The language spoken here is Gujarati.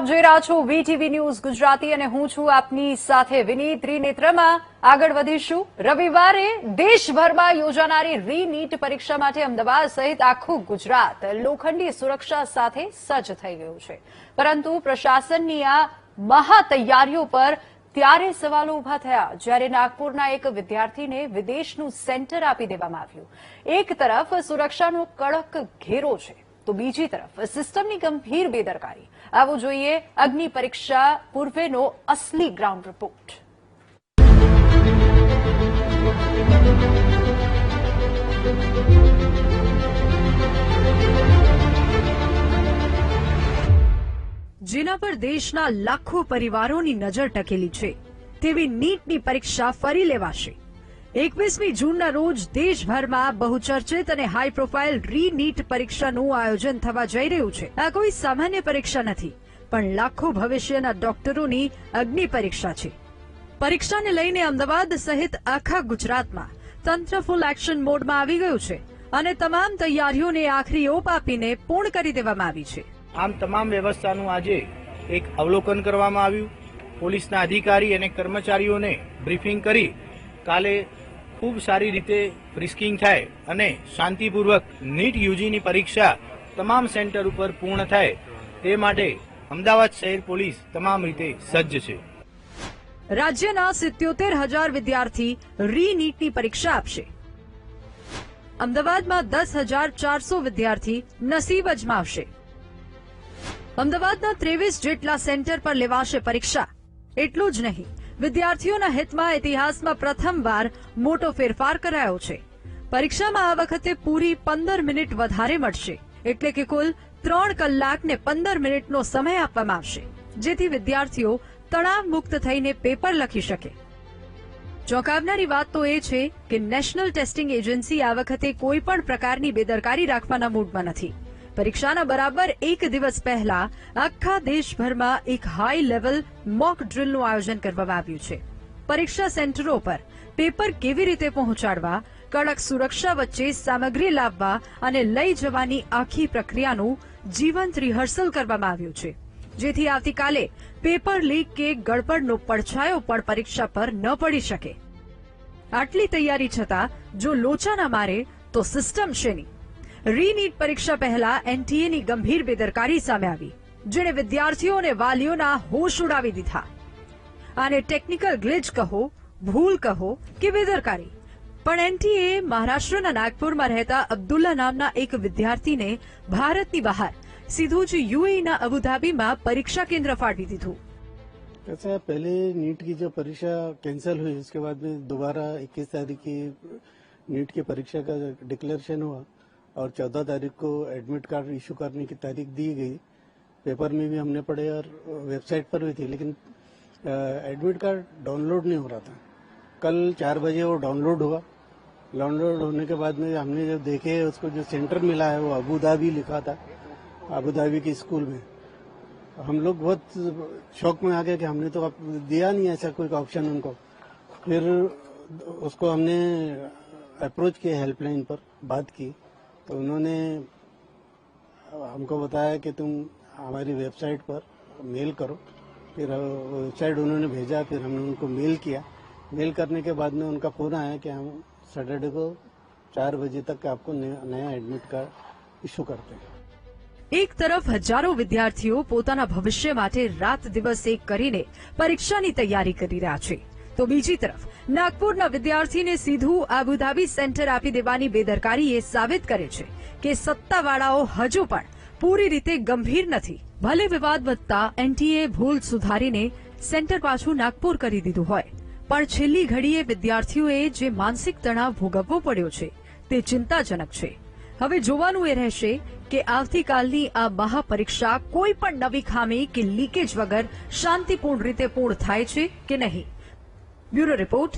જોઈ રહ્યા છો વીટીવી ન્યૂઝ ગુજરાતી અને હું છું આપની સાથે વિનીત. ત્રિનેત્રમાં આગળ વધીશું. રવિવારે દેશભરમાં યોજાનારી રીનીટ પરીક્ષા માટે અમદાવાદ સહિત આખું ગુજરાત લોખંડી સુરક્ષા સાથે સજ્જ થઈ ગયું છે, પરંતુ પ્રશાસનની આ મહા તૈયારીઓ પર ત્યારે સવાલો ઉભા થયા જ્યારે નાગપુરના એક વિદ્યાર્થીને વિદેશનું સેન્ટર આપી દેવામાં આવ્યું. એક તરફ સુરક્ષાનો કડક ઘેરો છે તો બીજી તરફ સિસ્ટમની ગંભીર બેદરકારી. આવો જોઈએ અગ્નિ પરીક્ષા પૂર્વેનો અસલી ગ્રાઉન્ડ રિપોર્ટ. જેના પર દેશના લાખો પરિવારોની નજર ટકેલી છે તેવી નીટની પરીક્ષા ફરી લેવાશે. 21મી જૂનના રોજ દેશભરમાં બહુચર્ચિત અને હાઈ પ્રોફાઇલ રીનીટ પરીક્ષાનું આયોજન થવા જઈ રહ્યું છે. આ કોઈ સામાન્ય પરીક્ષા નથી, પણ લાખો ભવિષ્યના ડોક્ટરોની અગ્નિ પરીક્ષા છે. પરીક્ષાને લઈને અમદાવાદ સહિત આખા ગુજરાતમાં તંત્ર ફૂલ એક્શન મોડમાં આવી ગયું છે અને તમામ તૈયારીઓને આખરી ઓપ આપીને પૂર્ણ કરી દેવામાં આવી છે. આમ તમામ વ્યવસ્થાનું આજે એક અવલોકન કરવામાં આવ્યું. પોલીસના અધિકારી અને કર્મચારીઓને બ્રીફિંગ કરી કાલે ખૂબ સારી રીતે રિસ્કિંગ થાય અને શાંતિપૂર્વક નીટ યુજીની પરીક્ષા તમામ સેન્ટર ઉપર પૂર્ણ થાય તે માટે અમદાવાદ શહેર પોલીસ તમામ રીતે સજ્જ છે. રાજ્યના 77,000 વિદ્યાર્થી રીનીટની પરીક્ષા આપશે. અમદાવાદમાં 10,400 વિદ્યાર્થી નસીબ અજમાવશે. અમદાવાદના 23 જેટલા સેન્ટર પર લેવાશે પરીક્ષા. એટલું જ નહીં, વિદ્યાર્થીઓના હિતમાં ઇતિહાસમાં પ્રથમવાર મોટો ફેરફાર કરાયો છે. પરીક્ષામાં આ વખતે પૂરી 15 મિનિટ વધારે મળશે, એટલે કે કુલ 3 કલાક ને 15 મિનિટનો સમય આપવામાં આવશે, જેથી વિદ્યાર્થીઓ તણાવ મુક્ત થઈને પેપર લખી શકે. ચોંકાવનારી વાત તો એ છે કે નેશનલ ટેસ્ટિંગ એજન્સી આ વખતે કોઈ પણ પ્રકારની બેદરકારી રાખવાના મૂડમાં નથી. પરીક્ષાના બરાબર એક દિવસ પહેલા આખા દેશભરમાં એક હાઈ લેવલ મોક ડ્રીલનું આયોજન કરવામાં આવ્યું છે. પરીક્ષા સેન્ટરો પર પેપર કેવી રીતે પહોંચાડવા, કડક સુરક્ષા વચ્ચે સામગ્રી લાવવા અને લઈ જવાની આખી પ્રક્રિયાનું જીવંત રિહર્સલ કરવામાં આવ્યું છે, જેથી આવતીકાલે પેપર લીક કે ગડબડનો પડછાયો પણ પરીક્ષા પર ન પડી શકે. આટલી તૈયારી છતાં જો લોચા ના મારે તો સિસ્ટમ શેની? રીનીટ પરીક્ષા પહેલા એનટીએની ગંભીર બેદરકારી સામે આવી, જેણે વિદ્યાર્થીઓ અને વાલીઓના હોશ ઉડાવી દીધા. આને ટેકનિકલ ગ્લિચ કહો, ભૂલ કહો કે બેદરકારી, પણ એનટીએ મહારાષ્ટ્રના નાગપુરમાં રહેતા અબ્દુલ્લા નામના એક વિદ્યાર્થીને ભારતની બહાર सीधू જ यूएईના अबुधाबीમાં परीक्षा केंद्र फाड़ी દીધું. ऐसा है, पहले नीट की जो परीक्षा कैंसिल हुई उसके बाद में दोबारा 21 तारीख की नीट की परीक्षा का डिक्लेरेशन हुआ और 14 तारीख को एडमिट कार्ड इशू करने की तारीख दी गई. पेपर में भी हमने पढ़े और वेबसाइट पर भी थी, लेकिन एडमिट कार्ड डाउनलोड नहीं हो रहा था. कल 4 बजे वो डाउनलोड हुआ. डाउनलोड होने के बाद में हमने जब देखे उसको जो सेंटर मिला है वो अबुधाबी लिखा था, अबुधाबी के स्कूल में. हम लोग बहुत शौक में आ गए कि हमने तो दिया नहीं ऐसा कोई ऑप्शन उनको. फिर उसको हमने अप्रोच किया हेल्पलाइन पर, बात की तो उन्होंने हमको बताया कि तुम हमारी वेबसाइट पर मेल करो. फिर वेबसाइट उन्होंने भेजा, फिर हमने उनको मेल किया. मेल करने के बाद में उनका फोन आया कि हम सैटरडे को 4 बजे तक आपको नया एडमिट कार्ड इशू करते हैं. એક તરફ હજારો વિદ્યાર્થીઓ પોતાના ભવિષ્ય માટે રાત દિવસ એક કરીને પરીક્ષાની તૈયારી કરી રહ્યા છે, તો બીજી તરફ નાગપુરના વિદ્યાર્થીને સીધું અબુધાબી સેન્ટર આપી દેવાની બેદરકારી એ સાબિત કરે છે કે સત્તાવાળાઓ હજુ પણ પૂરી રીતે ગંભીર નથી. ભલે વિવાદ વધતા એનટીએ ભૂલ સુધારીને સેન્ટર પાછું નાગપુર કરી દીધું હોય, પણ છેલ્લી ઘડીએ વિદ્યાર્થીઓએ જે માનસિક તણાવ ભોગવવો પડ્યો છે તે ચિંતાજનક છે. હવે જોવાનું એ રહેશે કે આવતીકાલની આ મહાપરીક્ષા કોઈ પણ નવી ખામી કે લીકેજ વગર શાંતિપૂર્ણ રીતે પૂર્ણ થાય છે કે નહીં. Bureau report.